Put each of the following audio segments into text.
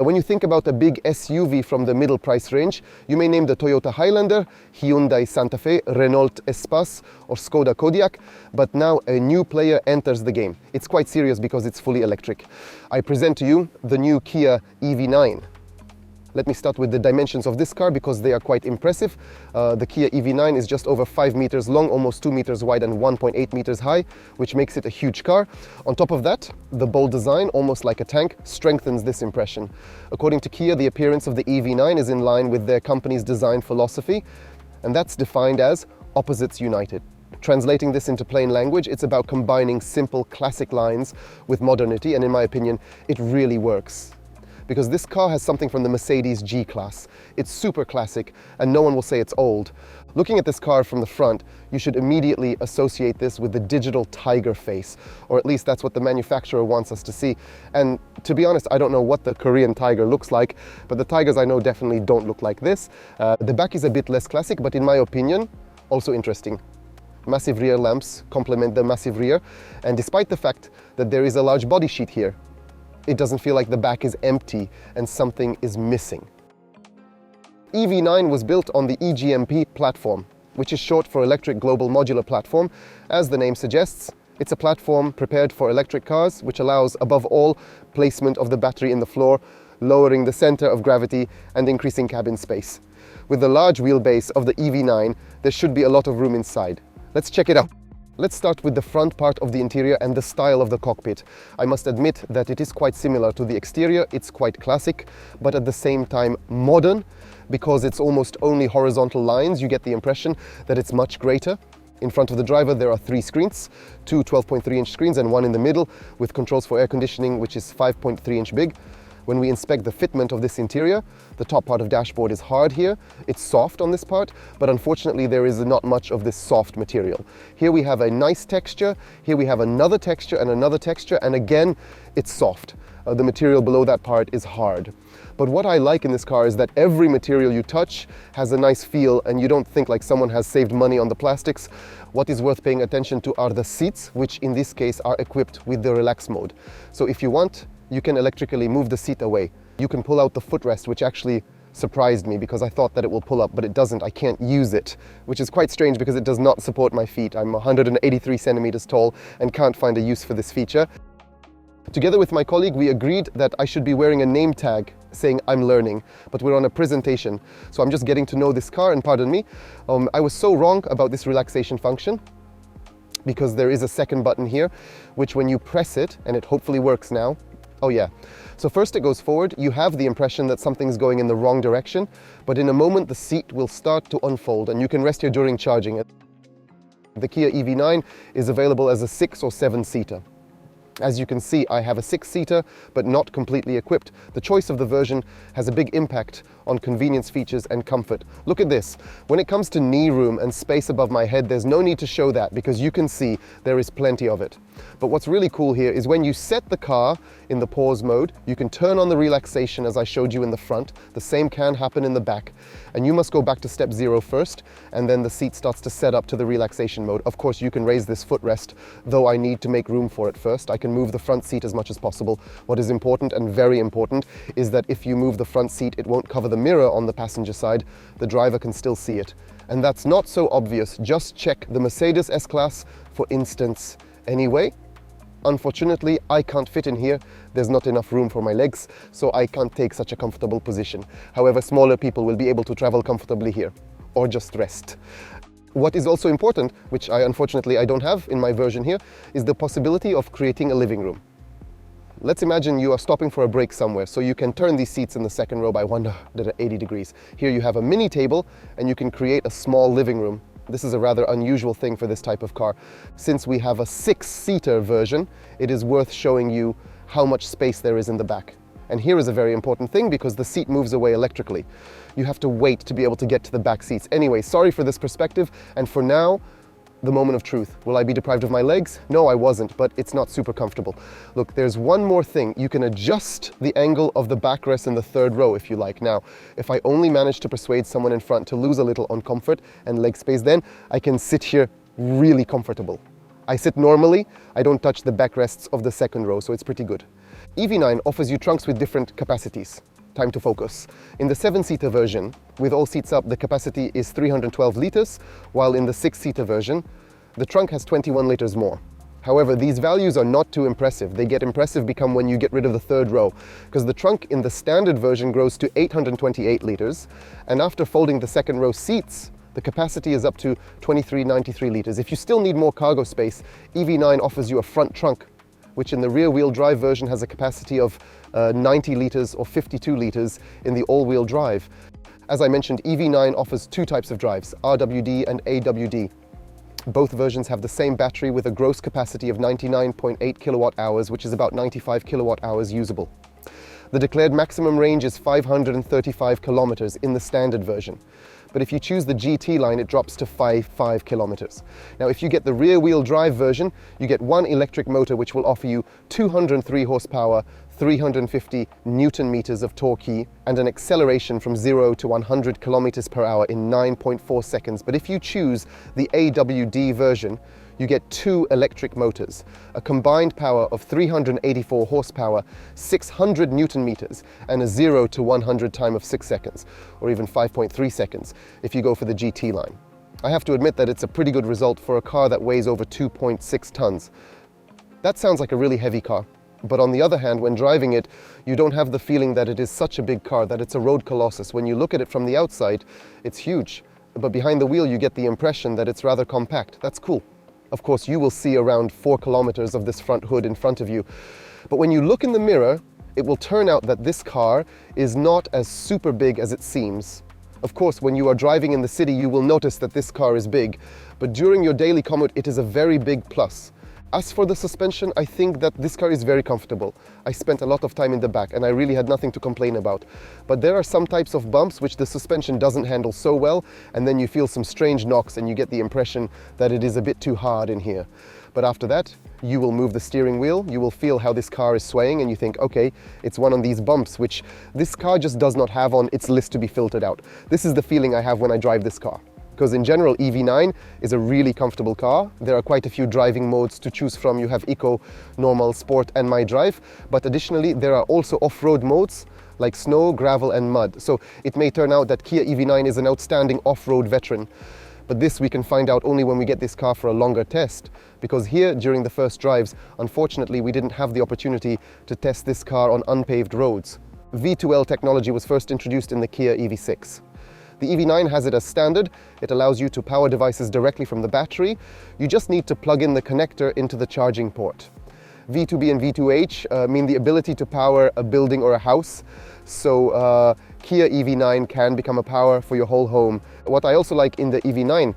When you think about a big SUV from the middle price range, you may name the Toyota Highlander, Hyundai Santa Fe, Renault Espace or Skoda Kodiaq, but now a new player enters the game. It's quite serious because it's fully electric. I present to you the new Kia EV9. Let me start with the dimensions of this car because they are quite impressive. The Kia EV9 is just over 5 meters long, almost 2 meters wide and 1.8 meters high, which makes it a huge car. On top of that, the bold design, almost like a tank, strengthens this impression. According to Kia, the appearance of the EV9 is in line with their company's design philosophy, and that's defined as opposites united. Translating this into plain language, it's about combining simple classic lines with modernity, and in my opinion, it really works. Because this car has something from the Mercedes G-Class. It's super classic, and no one will say it's old. Looking at this car from the front, you should immediately associate this with the digital tiger face, or at least that's what the manufacturer wants us to see. And to be honest, I don't know what the Korean tiger looks like, but the tigers I know definitely don't look like this. The back is a bit less classic, but in my opinion, also interesting. Massive rear lamps complement the massive rear, and despite the fact that there is a large body sheet here, it doesn't feel like the back is empty and something is missing. EV9 was built on the EGMP platform, which is short for Electric Global Modular Platform. As the name suggests, it's a platform prepared for electric cars, which allows, above all, placement of the battery in the floor, lowering the center of gravity and increasing cabin space. With the large wheelbase of the EV9, there should be a lot of room inside. Let's check it out. Let's start with the front part of the interior and the style of the cockpit. I must admit that it is quite similar to the exterior. It's quite classic, but at the same time modern. Because it's almost only horizontal lines, you get the impression that it's much greater. In front of the driver there are 3 screens, 2 12.3-inch screens and 1 in the middle, with controls for air conditioning, which is 5.3-inch big. When we inspect the fitment of this interior, the top part of dashboard is hard here. It's soft on this part, but unfortunately there is not much of this soft material. Here we have a nice texture, here we have another texture, and again, it's soft. The material below that part is hard. But what I like in this car is that every material you touch has a nice feel and you don't think like someone has saved money on the plastics. What is worth paying attention to are the seats, which in this case are equipped with the relax mode. So if you want, you can electrically move the seat away. You can pull out the footrest, which actually surprised me because I thought that it will pull up, but it doesn't. I can't use it, which is quite strange because it does not support my feet. I'm 183 centimeters tall and can't find a use for this feature. Together with my colleague, we agreed that I should be wearing a name tag saying I'm learning, but we're on a presentation. So I'm just getting to know this car, and pardon me, I was so wrong about this relaxation function because there is a second button here, which when you press it, and it hopefully works now. Oh yeah. So first it goes forward, you have the impression that something's going in the wrong direction, but in a moment the seat will start to unfold and you can rest here during charging it. The Kia EV9 is available as a 6 or 7-seater. As you can see, I have a 6-seater, but not completely equipped. The choice of the version has a big impact on convenience features and comfort. Look at this. When it comes to knee room and space above my head, there's no need to show that because you can see there is plenty of it. But what's really cool here is when you set the car in the pause mode, you can turn on the relaxation as I showed you in the front. The same can happen in the back. And you must go back to step 0 first, and then the seat starts to set up to the relaxation mode. Of course, you can raise this footrest, though I need to make room for it first. I can move the front seat as much as possible. What is important, and very important, is that if you move the front seat, it won't cover the mirror on the passenger side. The driver can still see it. And that's not so obvious. Just check the Mercedes S-Class, for instance. Anyway, unfortunately, I can't fit in here. There's not enough room for my legs, so I can't take such a comfortable position. However, smaller people will be able to travel comfortably here, or just rest. What is also important, which unfortunately I don't have in my version here, is the possibility of creating a living room. Let's imagine you are stopping for a break somewhere, so you can turn these seats in the second row by 180 degrees. Here you have a mini table, and you can create a small living room. This is a rather unusual thing for this type of car. Since we have a 6-seater version, it is worth showing you how much space there is in the back. And here is a very important thing because the seat moves away electrically. You have to wait to be able to get to the back seats. Anyway, sorry for this perspective, and for now, the moment of truth. Will I be deprived of my legs? No, I wasn't, but it's not super comfortable. Look, there's one more thing. You can adjust the angle of the backrest in the 3rd row if you like. Now, if I only manage to persuade someone in front to lose a little on comfort and leg space, then I can sit here really comfortable. I sit normally, I don't touch the backrests of the second row, so it's pretty good. EV9 offers you trunks with different capacities. Time to focus. In the 7-seater version, with all seats up, the capacity is 312 litres, while in the 6-seater version, the trunk has 21 litres more. However, these values are not too impressive. They get impressive when you get rid of the third row, because the trunk in the standard version grows to 828 litres, and after folding the second row seats, the capacity is up to 2393 litres. If you still need more cargo space, EV9 offers you a front trunk, which in the rear-wheel drive version has a capacity of 90 litres or 52 litres in the all-wheel drive. As I mentioned, EV9 offers two types of drives, RWD and AWD. Both versions have the same battery with a gross capacity of 99.8 kilowatt hours, which is about 95 kilowatt hours usable. The declared maximum range is 535 kilometers in the standard version. But if you choose the GT line, it drops to 5 kilometers. Now, if you get the rear-wheel drive version, you get one electric motor which will offer you 203 horsepower, 350 Newton meters of torque, and an acceleration from 0 to 100 kilometers per hour in 9.4 seconds. But if you choose the AWD version, you get two electric motors, a combined power of 384 horsepower, 600 Newton meters, and a 0 to 100 time of 6 seconds, or even 5.3 seconds if you go for the GT line. I have to admit that it's a pretty good result for a car that weighs over 2.6 tons. That sounds like a really heavy car. But on the other hand, when driving it, you don't have the feeling that it is such a big car, that it's a road colossus. When you look at it from the outside, it's huge. But behind the wheel, you get the impression that it's rather compact. That's cool. Of course, you will see around 4 kilometers of this front hood in front of you. But when you look in the mirror, it will turn out that this car is not as super big as it seems. Of course, when you are driving in the city, you will notice that this car is big. But during your daily commute, it is a very big plus. As for the suspension, I think that this car is very comfortable. I spent a lot of time in the back and I really had nothing to complain about. But there are some types of bumps which the suspension doesn't handle so well, and then you feel some strange knocks and you get the impression that it is a bit too hard in here. But after that, you will move the steering wheel, you will feel how this car is swaying, and you think, okay, it's one of these bumps which this car just does not have on its list to be filtered out. This is the feeling I have when I drive this car. Because in general, EV9 is a really comfortable car. There are quite a few driving modes to choose from. You have Eco, Normal, Sport and My Drive. But additionally, there are also off-road modes like snow, gravel and mud. So it may turn out that Kia EV9 is an outstanding off-road veteran. But this we can find out only when we get this car for a longer test. Because here, during the first drives, unfortunately, we didn't have the opportunity to test this car on unpaved roads. V2L technology was first introduced in the Kia EV6. The EV9 has it as standard. It allows you to power devices directly from the battery. You just need to plug in the connector into the charging port. V2B and V2H mean the ability to power a building or a house. So Kia EV9 can become a power for your whole home. What I also like in the EV9,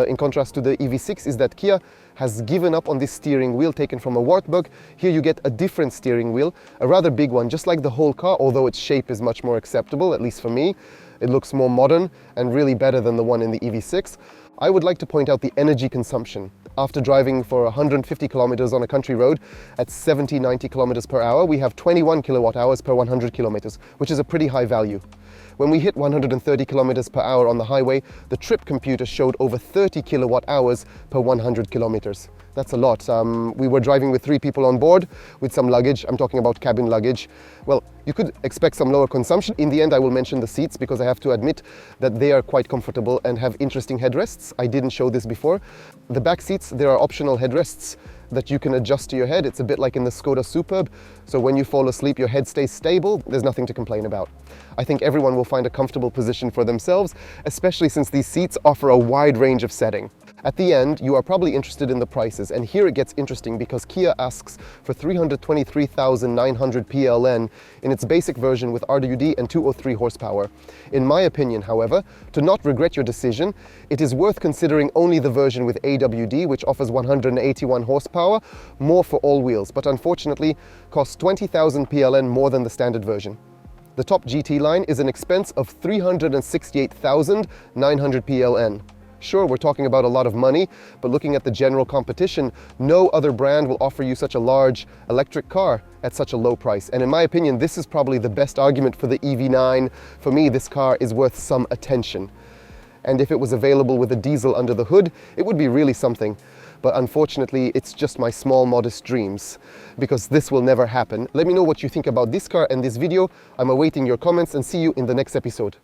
in contrast to the EV6, is that Kia has given up on this steering wheel taken from a Warthog. Here you get a different steering wheel, a rather big one, just like the whole car, although its shape is much more acceptable, at least for me. It looks more modern and really better than the one in the EV6. I would like to point out the energy consumption. After driving for 150 kilometers on a country road at 70-90 kilometers per hour, we have 21 kilowatt hours per 100 kilometers, which is a pretty high value. When we hit 130 kilometers per hour on the highway, the trip computer showed over 30 kilowatt hours per 100 kilometers. That's a lot. We were driving with 3 people on board with some luggage. I'm talking about cabin luggage. Well, you could expect some lower consumption. In the end, I will mention the seats because I have to admit that they are quite comfortable and have interesting headrests. I didn't show this before. The back seats, there are optional headrests that you can adjust to your head. It's a bit like in the Skoda Superb. So when you fall asleep, your head stays stable. There's nothing to complain about. I think everyone will find a comfortable position for themselves, especially since these seats offer a wide range of setting. At the end, you are probably interested in the prices, and here it gets interesting because Kia asks for 323,900 PLN in its basic version with RWD and 203 horsepower. In my opinion, however, to not regret your decision, it is worth considering only the version with AWD, which offers 181 horsepower, more for all wheels, but unfortunately costs 20,000 PLN more than the standard version. The top GT line is an expense of 368,900 PLN. Sure, we're talking about a lot of money, but looking at the general competition, no other brand will offer you such a large electric car at such a low price. And in my opinion, this is probably the best argument for the EV9. For me, this car is worth some attention. And if it was available with a diesel under the hood, it would be really something. but unfortunately it's just my small modest dreams, because this will never happen. Let me know what you think about this car and this video. I'm awaiting your comments, and see you in the next episode.